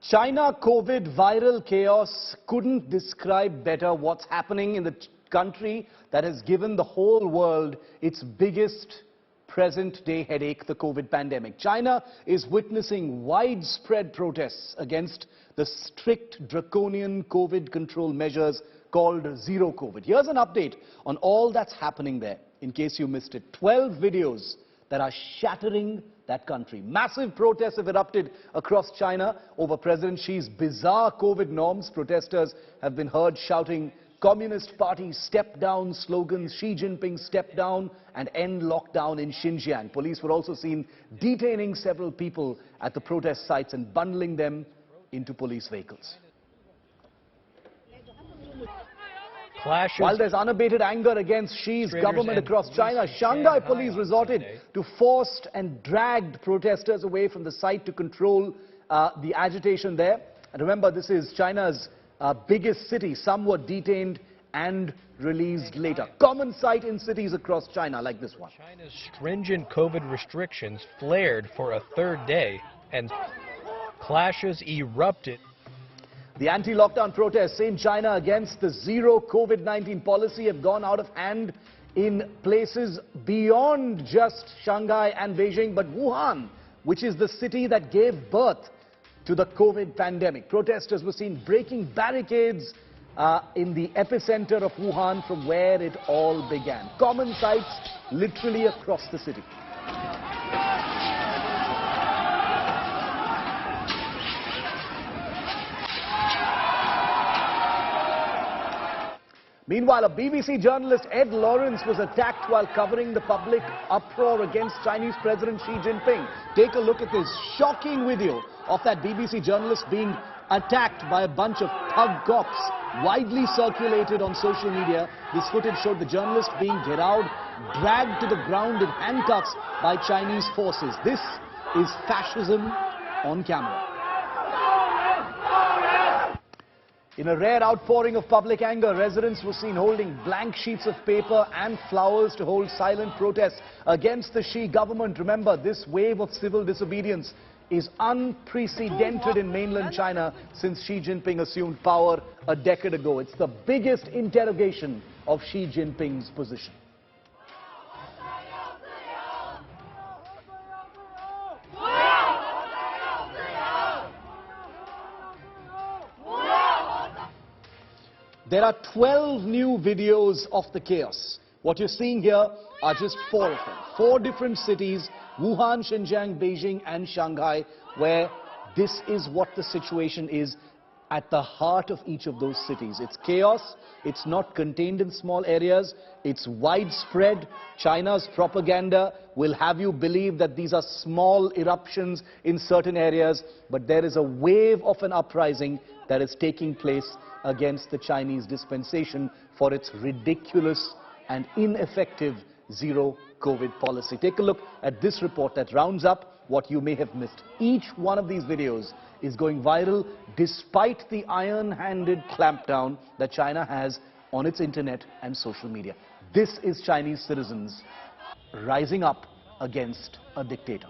China COVID viral chaos couldn't describe better what's happening in the country that has given the whole world its biggest present-day headache, the COVID pandemic. China is witnessing widespread protests against the strict draconian COVID control measures called Zero COVID. Here's an update on all that's happening there, in case you missed it. 12 videos that are shattering that country. Massive protests have erupted across China over President Xi's bizarre COVID norms. Protesters have been heard shouting, "Communist Party step down" slogans, "Xi Jinping step down" and "End lockdown in Xinjiang." Police were also seen detaining several people at the protest sites and bundling them into police vehicles. While there's unabated anger against Xi's government across China, Shanghai police resorted to forced and dragged protesters away from the site to control the agitation there. And remember, this is China's biggest city. Some were detained and released later. Common sight in cities across China like this one. China's stringent COVID restrictions flared for a third day and clashes erupted. The anti-lockdown protests in China against the zero COVID-19 policy have gone out of hand in places beyond just Shanghai and Beijing, but Wuhan, which is the city that gave birth to the COVID pandemic. Protesters were seen breaking barricades in the epicenter of Wuhan, from where it all began. Common sights literally across the city. Meanwhile, a BBC journalist, Ed Lawrence, was attacked while covering the public uproar against Chinese President Xi Jinping. Take a look at this shocking video of that BBC journalist being attacked by a bunch of thug cops, widely circulated on social media. This footage showed the journalist being dragged to the ground in handcuffs by Chinese forces. This is fascism on camera. In a rare outpouring of public anger, residents were seen holding blank sheets of paper and flowers to hold silent protests against the Xi government. Remember, this wave of civil disobedience is unprecedented in mainland China since Xi Jinping assumed power a decade ago. It's the biggest interrogation of Xi Jinping's position. There are 12 new videos of the chaos. What you're seeing here are just 4 of them. 4 different cities, Wuhan, Xinjiang, Beijing and Shanghai, where this is what the situation is at the heart of each of those cities. It's chaos. It's not contained in small areas. It's widespread. China's propaganda will have you believe that these are small eruptions in certain areas, but there is a wave of an uprising that is taking place against the Chinese dispensation for its ridiculous and ineffective zero COVID policy. Take a look at this report that rounds up what you may have missed. Each one of these videos is going viral despite the iron-handed clampdown that China has on its internet and social media. This is Chinese citizens rising up against a dictator.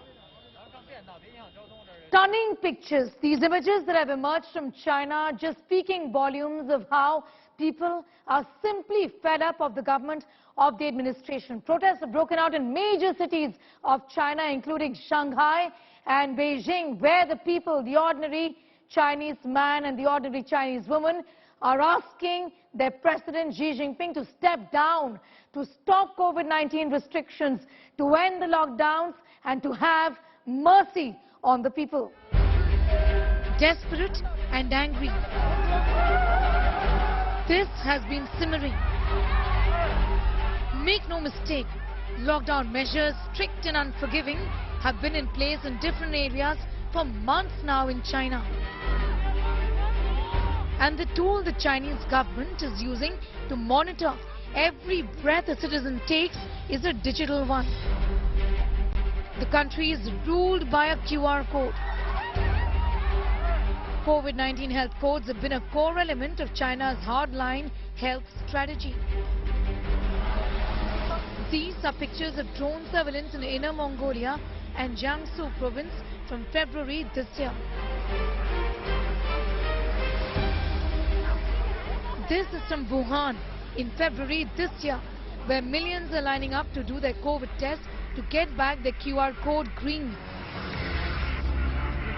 Stunning pictures, these images that have emerged from China, just speaking volumes of how people are simply fed up of the government, of the administration. Protests have broken out in major cities of China, including Shanghai and Beijing, where the people, the ordinary Chinese man and the ordinary Chinese woman, are asking their president Xi Jinping to step down, to stop COVID-19 restrictions, to end the lockdowns and to have mercy on the people. Desperate and angry, this has been simmering. Make no mistake, lockdown measures, strict and unforgiving, have been in place in different areas for months now in China. And the tool the Chinese government is using to monitor every breath a citizen takes is a digital one. The country is ruled by a QR code. COVID-19 health codes have been a core element of China's hardline health strategy. These are pictures of drone surveillance in Inner Mongolia and Jiangsu province from February this year. this is from Wuhan in February this year, where millions are lining up to do their COVID test to get back their QR code green.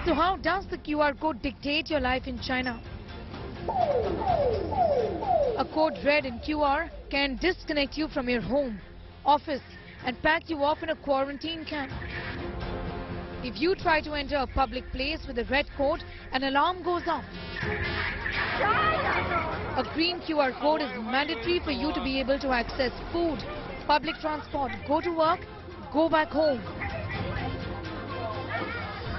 So how does the QR code dictate your life in China? A code read in QR can disconnect you from your home, office, and pack you off in a quarantine camp. If you try to enter a public place with a red code, an alarm goes off. A green QR code is mandatory for you to be able to access food, public transport, go to work, go back home.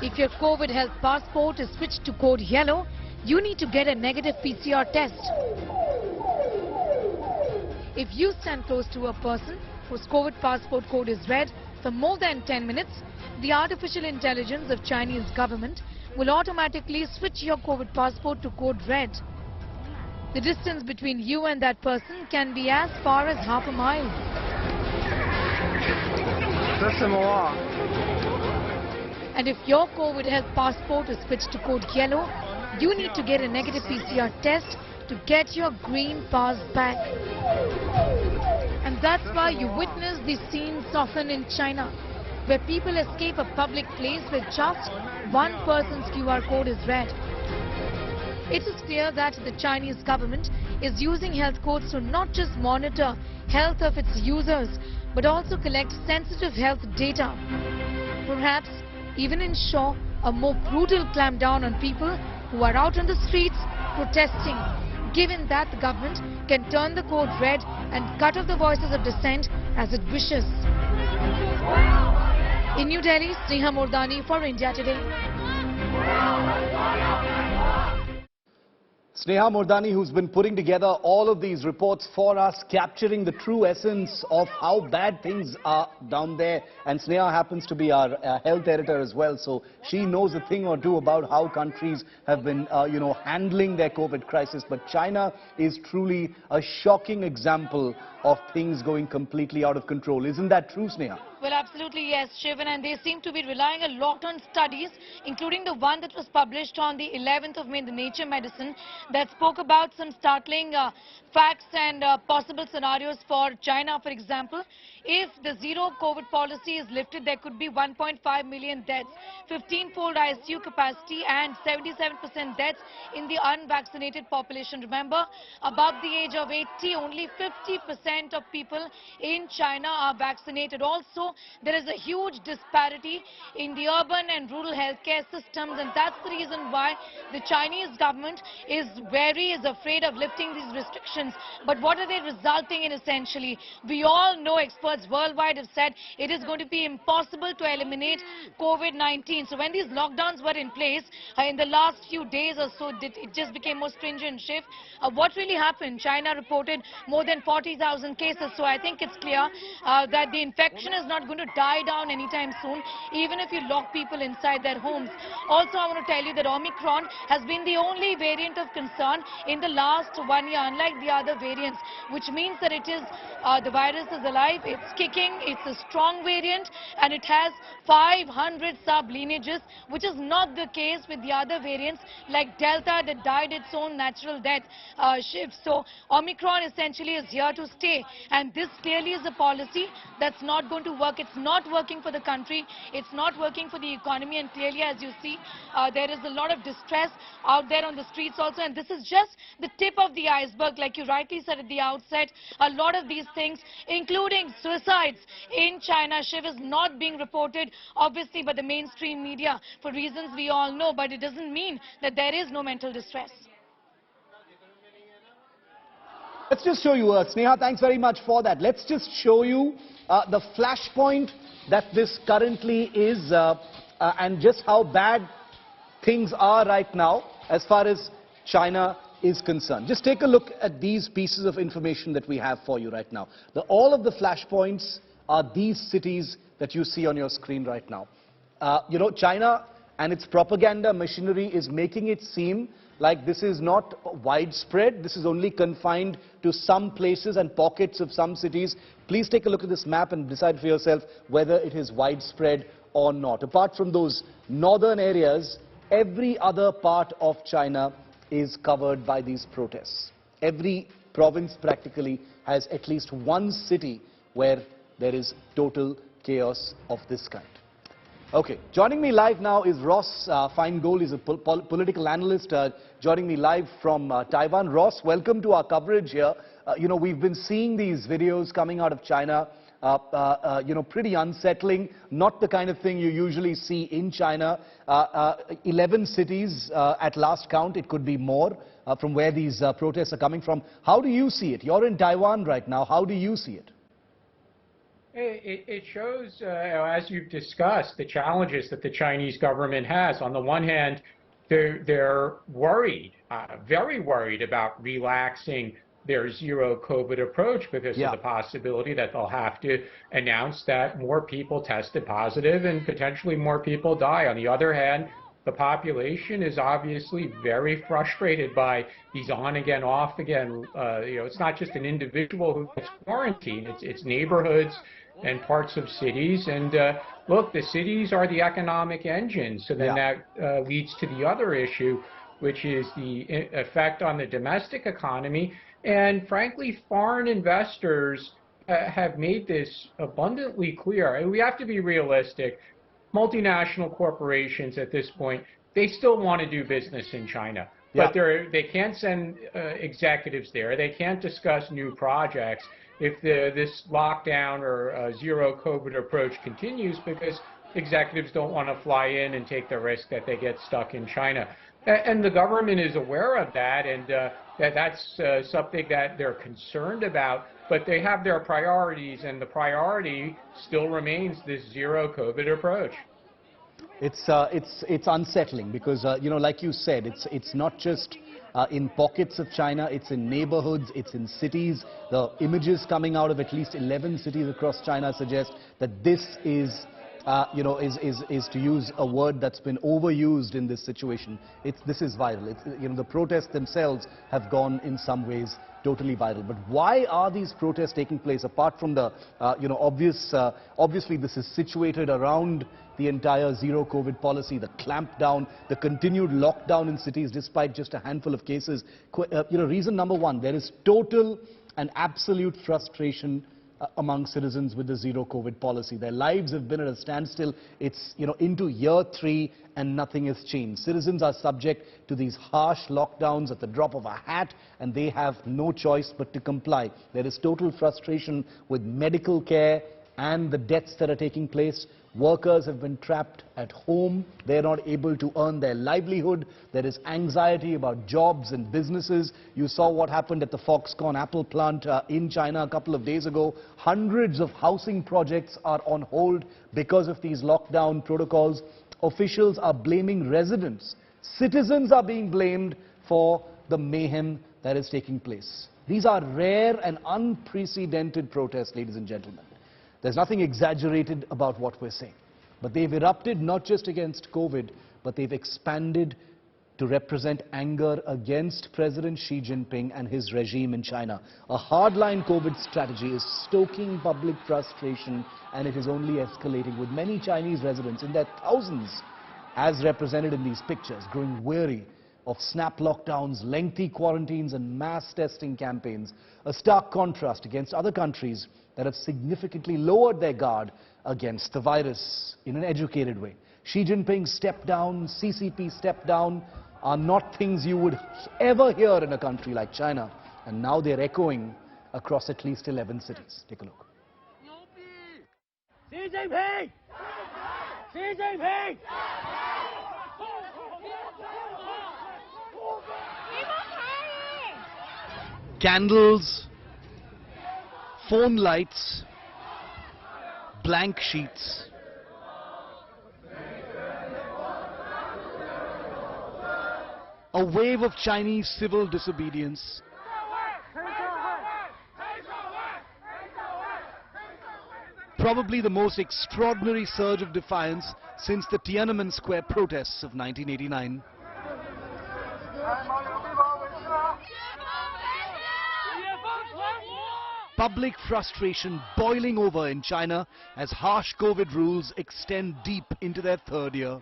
If your COVID health passport is switched to code yellow, you need to get a negative PCR test. If you stand close to a person whose COVID passport code is red for more than 10 minutes, the artificial intelligence of Chinese government will automatically switch your COVID passport to code red. The distance between you and that person can be as far as half a mile. And if your COVID health passport is switched to code yellow, you need to get a negative PCR test to get your green pass back. And that's why you witness these scenes often in China, where people escape a public place where just one person's QR code is red. It is clear that the Chinese government is using health codes to not just monitor health of its users, but also collect sensitive health data. Perhaps even ensure a more brutal clampdown on people who are out on the streets protesting, given that the government can turn the code red and cut off the voices of dissent as it wishes. In New Delhi, Sneha Mordani for India Today. Sneha Mordani, who's been putting together all of these reports for us, capturing the true essence of how bad things are down there. And Sneha happens to be our health editor as well, so she knows a thing or two about how countries have been, handling their COVID crisis. But China is truly a shocking example of things going completely out of control. Isn't that true, Sneha? Well, absolutely yes, Shiv, and they seem to be relying a lot on studies, including the one that was published on the 11th of May in the Nature Medicine that spoke about some startling facts and possible scenarios for China. For example, if the zero COVID policy is lifted, there could be 1.5 million deaths, 15-fold ICU capacity and 77% deaths in the unvaccinated population. Remember, above the age of 80, only 50% of people in China are vaccinated. Also, there is a huge disparity in the urban and rural healthcare systems, and that's the reason why the Chinese government is wary, is afraid of lifting these restrictions. But what are they resulting in essentially? We all know, experts worldwide have said it is going to be impossible to eliminate COVID-19. So when these lockdowns were in place in the last few days or so, it just became more stringent. Shift. What really happened? China reported more than 40,000 cases. So I think it's clear that the infection is not going to die down anytime soon, even if you lock people inside their homes. Also, I want to tell you that Omicron has been the only variant of concern in the last 1 year, unlike the other variants, which means that it is the virus is alive, it's kicking, it's a strong variant, and it has 500 sub-lineages, which is not the case with the other variants like Delta that died its own natural death. Shift. So Omicron essentially is here to stay, and this clearly is a policy that's not going to work. It's not working for the country, it's not working for the economy, and clearly, as you see, there is a lot of distress out there on the streets also, and this is just the tip of the iceberg. Like you rightly said at the outset, a lot of these things, including suicides in China, Shiv, is not being reported, obviously, by the mainstream media for reasons we all know, but it doesn't mean that there is no mental distress. Let's just show you, Sneha, thanks very much for that. Let's just show you the flashpoint that this currently is and just how bad things are right now as far as China is concerned. Just take a look at these pieces of information that we have for you right now. All of the flashpoints are these cities that you see on your screen right now. China and its propaganda machinery is making it seem like this is not widespread. This is only confined to some places and pockets of some cities. Please take a look at this map and decide for yourself whether it is widespread or not. Apart from those northern areas, every other part of China is covered by these protests. Every province practically has at least one city where there is total chaos of this kind. Okay, joining me live now is Ross Feingold. He's a political analyst joining me live from Taiwan. Ross, welcome to our coverage here. You know, we've been seeing these videos coming out of China, you know, pretty unsettling, not the kind of thing you usually see in China. 11 cities at last count, it could be more, from where these protests are coming from. How do you see it? You're in Taiwan right now. How do you see it? It shows, as you've discussed, the challenges that the Chinese government has. On the one hand, they're worried, very worried about relaxing their zero COVID approach because of the possibility that they'll have to announce that more people tested positive and potentially more people die. On the other hand, the population is obviously very frustrated by these on again, off again. You know, it's not just an individual who gets quarantined, it's neighborhoods and parts of cities. And look, the cities are the economic engine. So then that leads to the other issue, which is the effect on the domestic economy. And frankly, foreign investors have made this abundantly clear. And we have to be realistic. Multinational corporations at this point, they still want to do business in China. But they can't send executives there. They can't discuss new projects if this lockdown or zero COVID approach continues, because executives don't want to fly in and take the risk that they get stuck in China. And the government is aware of that, and that's something that they're concerned about. But they have their priorities, and the priority still remains this zero COVID approach. It's unsettling because, you know, like you said, it's not just in pockets of China, it's in neighborhoods, it's in cities. The images coming out of at least 11 cities across China suggest that this is, you know, is to use a word that's been overused in this situation. This is viral. You know, the protests themselves have gone in some ways totally viral. But why are these protests taking place apart from the, you know, obviously this is situated around the entire zero COVID policy, the clampdown, the continued lockdown in cities despite just a handful of cases. You know, reason number one, there is total and absolute frustration among citizens with the zero COVID policy. Their lives have been at a standstill. It's, you know, into year 3 and nothing has changed. Citizens are subject to these harsh lockdowns at the drop of a hat, and they have no choice but to comply. There is total frustration with medical care and the deaths that are taking place. Workers have been trapped at home. They're not able to earn their livelihood. There is anxiety about jobs and businesses. You saw what happened at the Foxconn Apple plant in China a couple of days ago. Hundreds of housing projects are on hold because of these lockdown protocols. Officials are blaming residents. Citizens are being blamed for the mayhem that is taking place. These are rare and unprecedented protests, ladies and gentlemen. There's nothing exaggerated about what we're saying. But they've erupted not just against COVID, but they've expanded to represent anger against President Xi Jinping and his regime in China. A hardline COVID strategy is stoking public frustration, and it is only escalating, with many Chinese residents in their thousands, as represented in these pictures, growing weary of snap lockdowns, lengthy quarantines and mass testing campaigns. A stark contrast against other countries that have significantly lowered their guard against the virus in an educated way. Xi Jinping step down, CCP step down are not things you would ever hear in a country like China, and now they're echoing across at least 11 cities. Take a look. Xi Jinping! Xi Jinping! Candles, phone lights, blank sheets. A wave of Chinese civil disobedience. Probably the most extraordinary surge of defiance since the Tiananmen Square protests of 1989. Public frustration boiling over in China as harsh COVID rules extend deep into their 3rd year.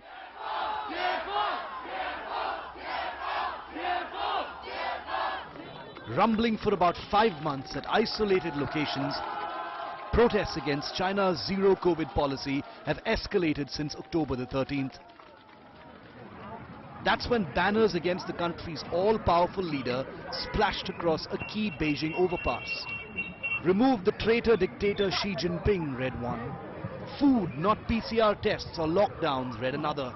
Rumbling for about 5 months at isolated locations, protests against China's zero COVID policy have escalated since October the 13th. That's when banners against the country's all-powerful leader splashed across a key Beijing overpass. Remove the traitor dictator Xi Jinping, read one. Food, not PCR tests or lockdowns, read another.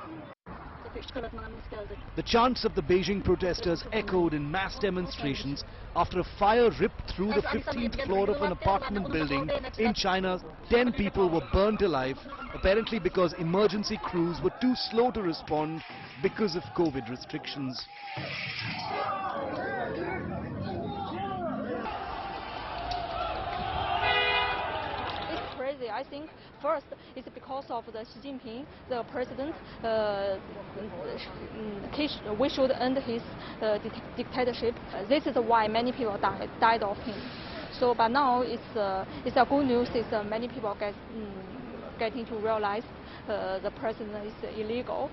The chants of the Beijing protesters echoed in mass demonstrations after a fire ripped through the 15th floor of an apartment building in China. 10 people were burnt alive, apparently because emergency crews were too slow to respond because of COVID restrictions. I think first it's because of the Xi Jinping, the president. We should end his dictatorship. This is why many people died of him. So, but now it's a good news. Is many people getting to realize the president is illegal.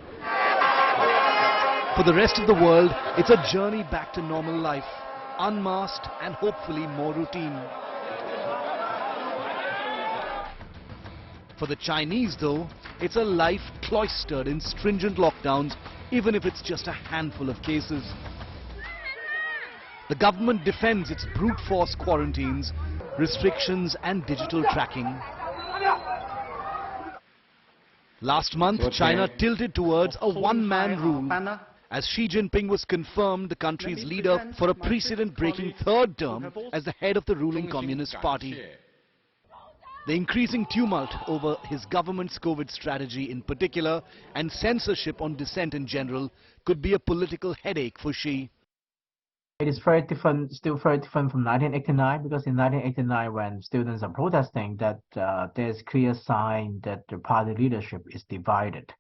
For the rest of the world, it's a journey back to normal life, unmasked and hopefully more routine. For the Chinese, though, it's a life cloistered in stringent lockdowns, even if it's just a handful of cases. The government defends its brute force quarantines, restrictions and digital tracking. Last month, China tilted towards a one-man rule, as Xi Jinping was confirmed the country's leader for a precedent-breaking third term as the head of the ruling Communist Party. The increasing tumult over his government's COVID strategy in particular and censorship on dissent in general could be a political headache for Xi. It is very different, still very different from 1989, because in 1989 when students are protesting, that there's clear sign that the party leadership is divided.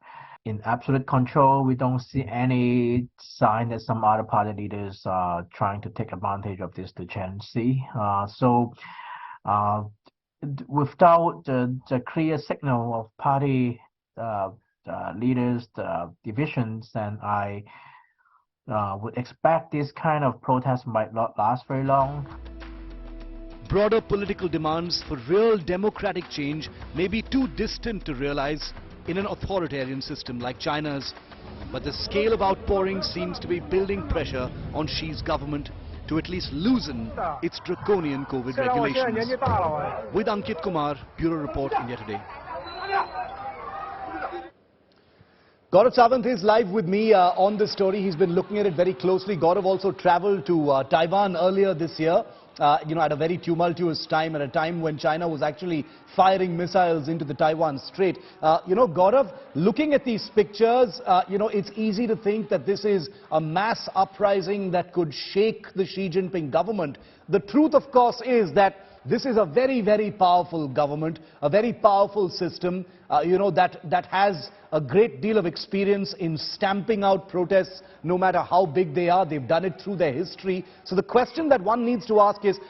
In absolute control, we don't see any sign that some other party leaders are trying to take advantage of this to change Xi. Without the clear signal of party leaders' divisions, and I would expect this kind of protest might not last very long. Broader political demands for real democratic change may be too distant to realize in an authoritarian system like China's. But the scale of outpouring seems to be building pressure on Xi's government to at least loosen its draconian COVID regulations. With Ankit Kumar, Bureau Report, India Today. Gaurav Sawant is live with me on this story. He's been looking at it very closely. Gaurav also travelled to Taiwan earlier this year, at a very tumultuous time, at a time when China was actually firing missiles into the Taiwan Strait. Gaurav, looking at these pictures, it's easy to think that this is a mass uprising that could shake the Xi Jinping government. The truth, of course, is that this is a very, very powerful government, a very powerful system, that has a great deal of experience in stamping out protests, no matter how big they are. They've done it through their history. So the question that one needs to ask is,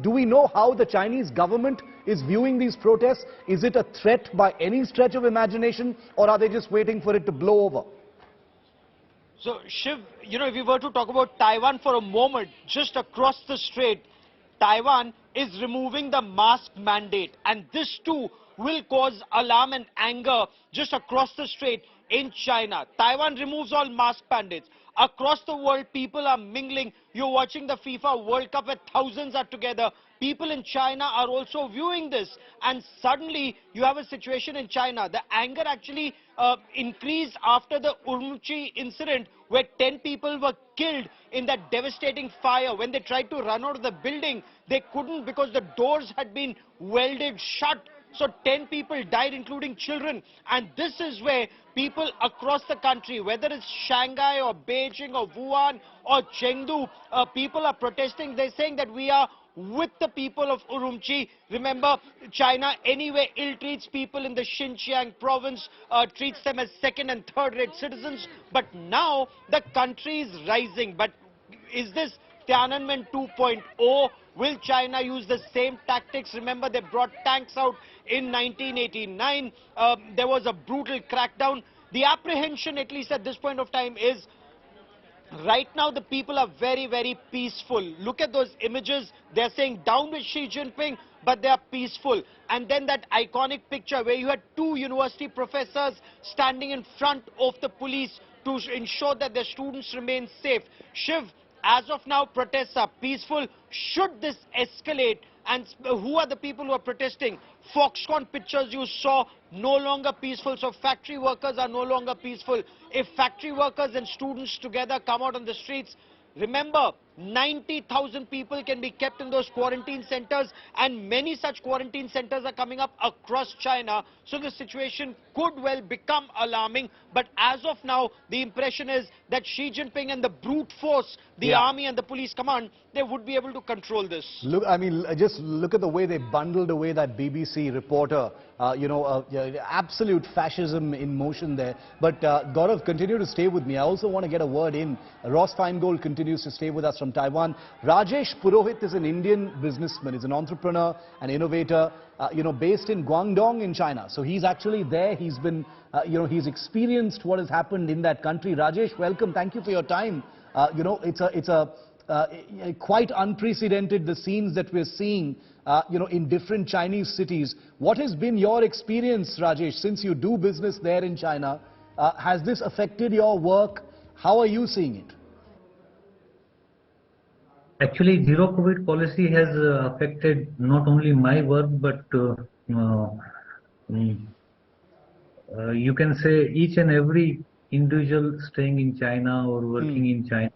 do we know how the Chinese government is viewing these protests? Is it a threat by any stretch of imagination, or are they just waiting for it to blow over? So, Shiv, if we were to talk about Taiwan for a moment, just across the strait, Taiwan is removing the mask mandate, and this too will cause alarm and anger just across the strait in China. Taiwan removes all mask mandates. Across the world, people are mingling. You're watching the FIFA World Cup where thousands are together. People in China are also viewing this, and suddenly you have a situation in China. The anger actually increased after the Urumqi incident, where 10 people were killed in that devastating fire. When they tried to run out of the building, they couldn't because the doors had been welded shut. So 10 people died, including children. And this is where people across the country, whether it's Shanghai or Beijing or Wuhan or Chengdu, people are protesting. They're saying that we are with the people of Urumqi. Remember, China anyway ill-treats people in the Xinjiang province, treats them as second and third-rate citizens. But now the country is rising. But is this Tiananmen 2.0? Will China use the same tactics? Remember, they brought tanks out in 1989. There was a brutal crackdown. The apprehension, at least at this point of time, is right now the people are very, very peaceful. Look at those images. They're saying down with Xi Jinping, but they are peaceful. And then that iconic picture where you had two university professors standing in front of the police to ensure that their students remain safe. Shiv, as of now, protests are peaceful. Should this escalate? And who are the people who are protesting? Foxconn pictures you saw, no longer peaceful. So factory workers are no longer peaceful. If factory workers and students together come out on the streets, remember, 90,000 people can be kept in those quarantine centers, and many such quarantine centers are coming up across China. So the situation could well become alarming. But as of now, the impression is that Xi Jinping and the brute force, the army and the police command, they would be able to control this. Look, I mean, just look at the way they bundled away that BBC reporter. Absolute fascism in motion there. But Gaurav, continue to stay with me. I also want to get a word in. Ross Feingold continues to stay with us from Taiwan. Rajesh Purohit is an Indian businessman. He's an entrepreneur, an innovator, based in Guangzhou in China. So he's actually there. He's been, he's experienced what has happened in that country. Rajesh, welcome. Thank you for your time. It's quite unprecedented, the scenes that we're seeing, in different Chinese cities. What has been your experience, Rajesh, since you do business there in China? Has this affected your work? How are you seeing it? Actually, zero COVID policy has affected not only my work, but you can say each and every individual staying in China or working in China.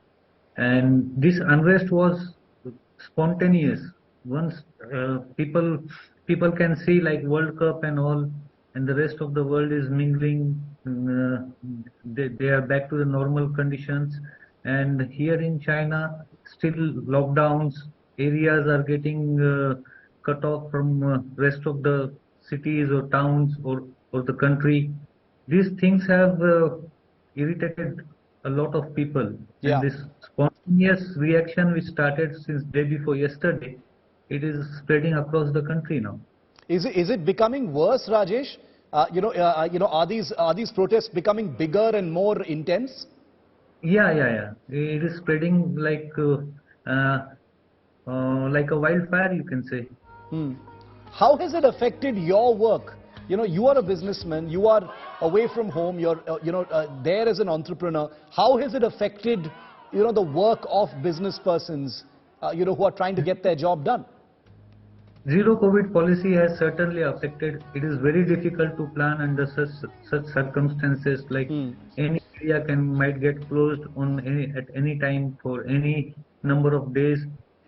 And this unrest was spontaneous. Once people can see like World Cup and all, and the rest of the world is mingling, they are back to the normal conditions. And here in China, still lockdowns, areas are getting cut off from rest of the cities or towns or the country. These things have irritated a lot of people. Yeah. And this spontaneous reaction which started since day before yesterday, it is spreading across the country now. Is it becoming worse, Rajesh? Are these protests becoming bigger and more intense? Yeah. It is spreading like a wildfire, you can say. How has it affected your work? You are a businessman, you are away from home, you're there as an entrepreneur. How has it affected the work of business persons who are trying to get their job done? Zero COVID policy has certainly affected. It is very difficult to plan under such circumstances. Like any area might get closed at any time for any number of days.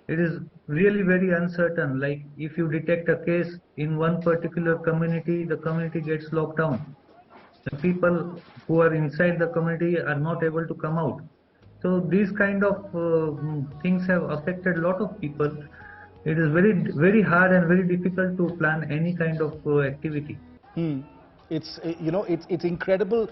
It is really very uncertain. Like if you detect a case in one particular community, the community gets locked down. The people who are inside the community are not able to come out. So these kind of things have affected a lot of people. It is very, very hard and very difficult to plan any kind of activity. It's incredible.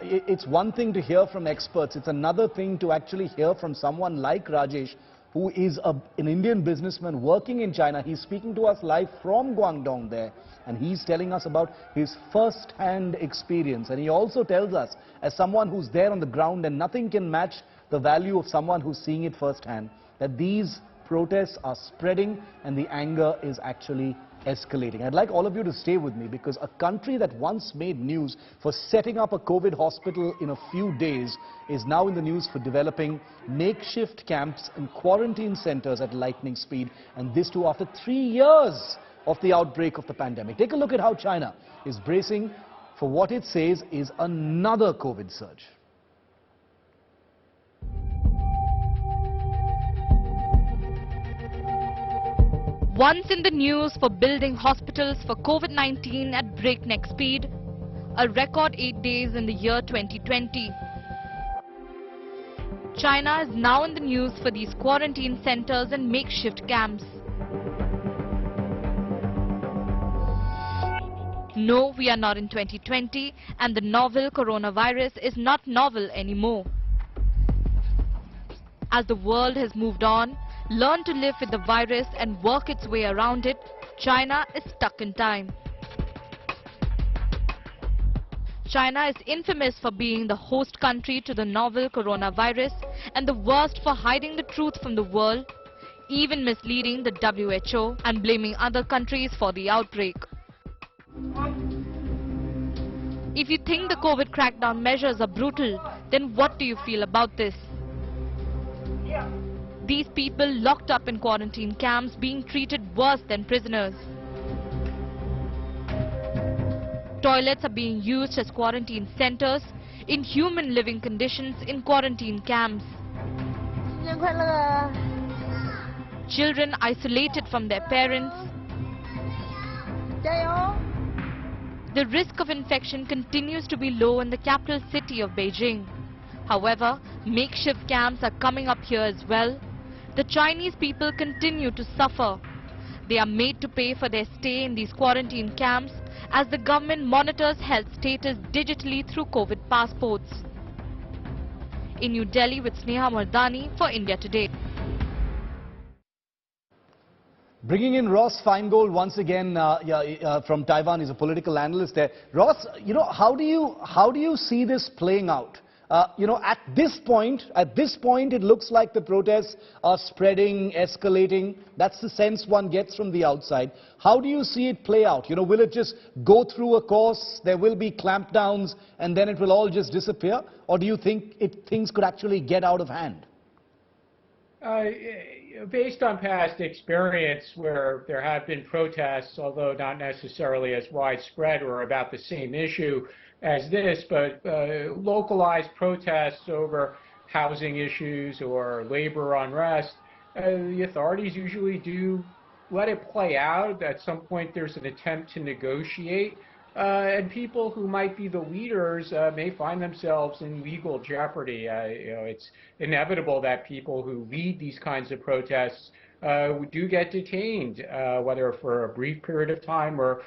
It's one thing to hear from experts. It's another thing to actually hear from someone like Rajesh, who is an Indian businessman working in China. He's speaking to us live from Guangdong there, and he's telling us about his first-hand experience. And he also tells us, as someone who's there on the ground, and nothing can match the value of someone who's seeing it firsthand, that these protests are spreading and the anger is actually escalating. I'd like all of you to stay with me, because a country that once made news for setting up a COVID hospital in a few days is now in the news for developing makeshift camps and quarantine centers at lightning speed, and this too after 3 years of the outbreak of the pandemic. Take a look at how China is bracing for what it says is another COVID surge. Once in the news for building hospitals for COVID-19 at breakneck speed, a record 8 days in the year 2020. China is now in the news for these quarantine centers and makeshift camps. No, we are not in 2020, and the novel coronavirus is not novel anymore. As the world has moved on, learned to live with the virus and work its way around it, China is stuck in time. China is infamous for being the host country to the novel coronavirus and the worst for hiding the truth from the world, even misleading the WHO and blaming other countries for the outbreak. If you think the COVID crackdown measures are brutal, then what do you feel about this? These people locked up in quarantine camps being treated worse than prisoners. Toilets are being used as quarantine centers, inhuman living conditions in quarantine camps. Children isolated from their parents. The risk of infection continues to be low in the capital city of Beijing. However, makeshift camps are coming up here as well. The Chinese people continue to suffer. They are made to pay for their stay in these quarantine camps as the government monitors health status digitally through COVID passports. In New Delhi with Sneha Mardani for India Today. Bringing in Ross Feingold once again from Taiwan. He's a political analyst there. Ross, how do you see this playing out? At this point, it looks like the protests are spreading, escalating. That's the sense one gets from the outside. How do you see it play out? Will it just go through a course, there will be clampdowns, and then it will all just disappear? Or do you think things could actually get out of hand? Based on past experience where there have been protests, although not necessarily as widespread or about the same issue as this, but localized protests over housing issues or labor unrest, the authorities usually do let it play out. At some point there's an attempt to negotiate, and people who might be the leaders may find themselves in legal jeopardy. It's inevitable that people who lead these kinds of protests do get detained, whether for a brief period of time or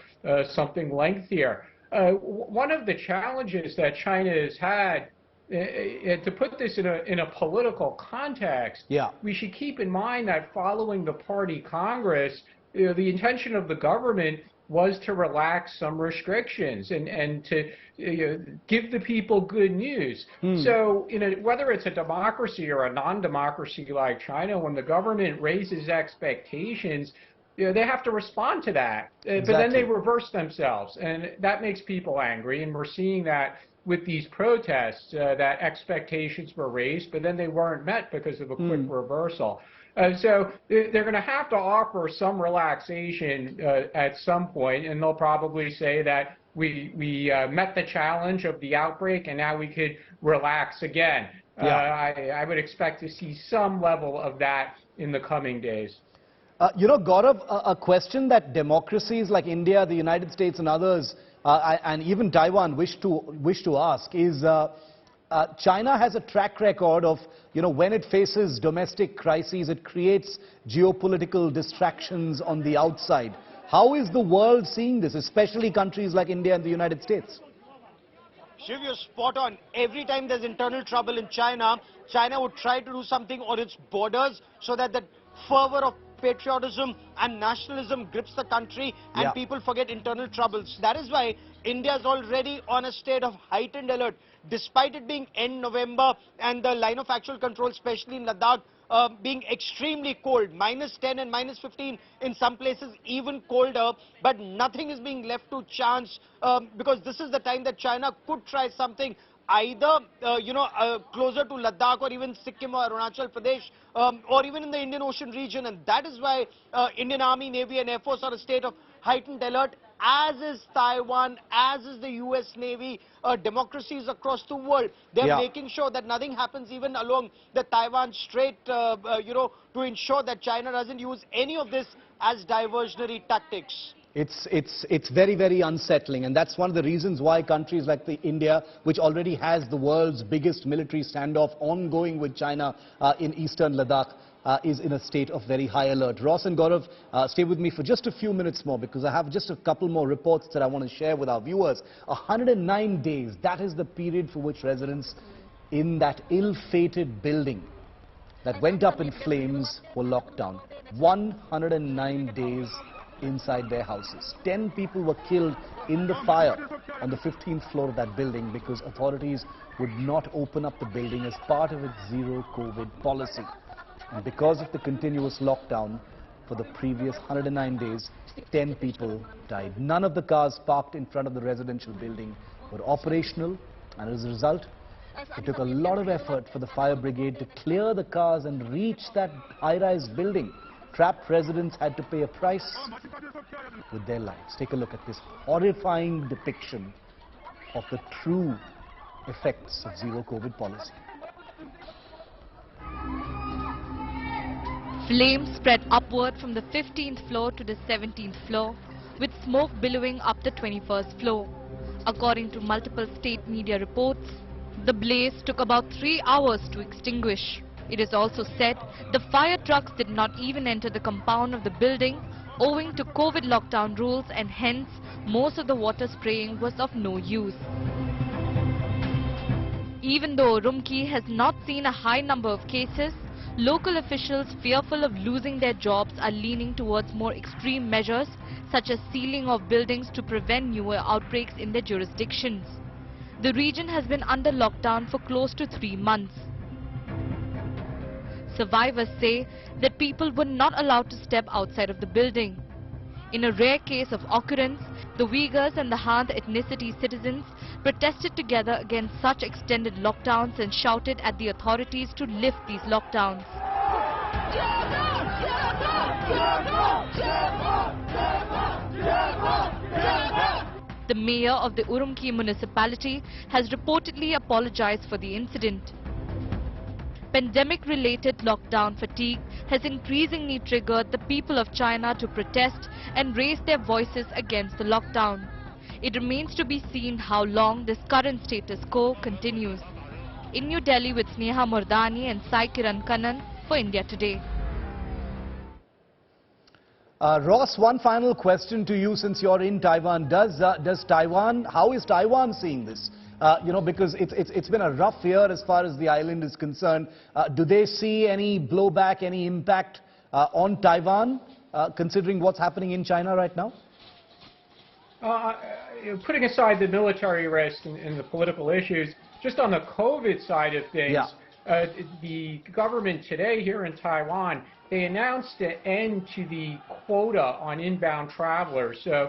something lengthier. One of the challenges that China has had, to put this in a political context, we should keep in mind that following the party Congress, the intention of the government was to relax some restrictions and to give the people good news. So whether it's a democracy or a non-democracy like China, when the government raises expectations, they have to respond to that. But then they reverse themselves, and that makes people angry. And we're seeing that with these protests, that expectations were raised, but then they weren't met because of a quick reversal. So they're going to have to offer some relaxation at some point, and they'll probably say that we met the challenge of the outbreak and now we could relax again. I would expect to see some level of that in the coming days. Gaurav, a question that democracies like India, the United States and others, and even Taiwan wish to ask is, China has a track record of, when it faces domestic crises, it creates geopolitical distractions on the outside. How is the world seeing this, especially countries like India and the United States? Shiv, you're spot on. Every time there's internal trouble in China, China would try to do something on its borders so that the fervor of patriotism and nationalism grips the country and people forget internal troubles. That is why India is already on a state of heightened alert, despite it being end November and the line of actual control, especially in Ladakh, being extremely cold, -10 and -15 in some places, even colder, but nothing is being left to chance, because this is the time that China could try something either closer to Ladakh or even Sikkim or Arunachal Pradesh, or even in the Indian Ocean region. And that is why Indian Army, Navy and Air Force are a state of heightened alert, as is Taiwan, as is the US Navy, democracies across the world. They're making sure that nothing happens even along the Taiwan Strait, to ensure that China doesn't use any of this as diversionary tactics. It's very, very unsettling, and that's one of the reasons why countries like India, which already has the world's biggest military standoff ongoing with China in eastern Ladakh, is in a state of very high alert. Ross and Gaurav, stay with me for just a few minutes more, because I have just a couple more reports that I want to share with our viewers. 109 days, that is the period for which residents in that ill-fated building that went up in flames were locked down. 109 days inside their houses. 10 people were killed in the fire on the 15th floor of that building because authorities would not open up the building as part of its zero COVID policy. And because of the continuous lockdown for the previous 109 days, 10 people died. None of the cars parked in front of the residential building were operational, and as a result, it took a lot of effort for the fire brigade to clear the cars and reach that high-rise building. Trapped residents had to pay a price with their lives. Take a look at this horrifying depiction of the true effects of zero COVID policy. Flames spread upward from the 15th floor to the 17th floor, with smoke billowing up the 21st floor. According to multiple state media reports, the blaze took about 3 hours to extinguish. It is also said the fire trucks did not even enter the compound of the building owing to COVID lockdown rules, and hence most of the water spraying was of no use. Even though Urumqi has not seen a high number of cases, local officials fearful of losing their jobs are leaning towards more extreme measures such as sealing of buildings to prevent newer outbreaks in their jurisdictions. The region has been under lockdown for close to 3 months. Survivors say that people were not allowed to step outside of the building. In a rare case of occurrence, the Uyghurs and the Han ethnicity citizens protested together against such extended lockdowns and shouted at the authorities to lift these lockdowns. The mayor of the Urumqi municipality has reportedly apologized for the incident. Pandemic-related lockdown fatigue has increasingly triggered the people of China to protest and raise their voices against the lockdown. It remains to be seen how long this current status quo continues. In New Delhi with Sneha Murdani and Sai Kiran Kannan for India Today. Ross, one final question to you since you're in Taiwan. How is Taiwan seeing this? Because it's been a rough year as far as the island is concerned. Do they see any blowback, any impact on Taiwan, considering what's happening in China right now? Putting aside the military risk and the political issues, just on the COVID side of things, the government today here in Taiwan, they announced an end to the quota on inbound travelers. So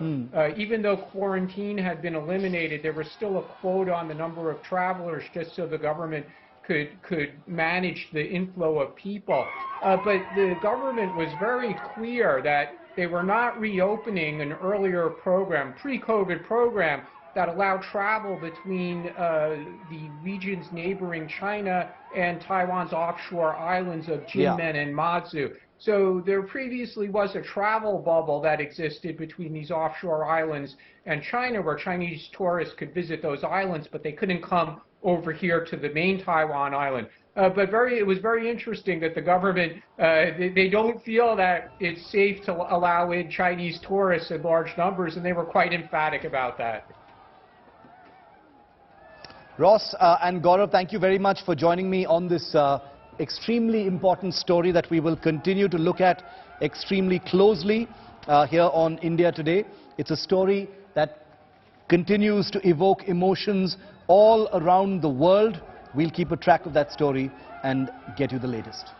even though quarantine had been eliminated, there was still a quota on the number of travelers just so the government could manage the inflow of people. But the government was very clear that they were not reopening an earlier program, pre-COVID program, that allowed travel between the regions neighboring China and Taiwan's offshore islands of Jinmen and Matsu. So there previously was a travel bubble that existed between these offshore islands and China, where Chinese tourists could visit those islands, but they couldn't come over here to the main Taiwan island. It was very interesting that the government, they don't feel that it's safe to allow in Chinese tourists in large numbers, and they were quite emphatic about that. Ross and Gaurav, thank you very much for joining me on this extremely important story that we will continue to look at extremely closely here on India Today. It's a story that continues to evoke emotions all around the world. We'll keep a track of that story and get you the latest.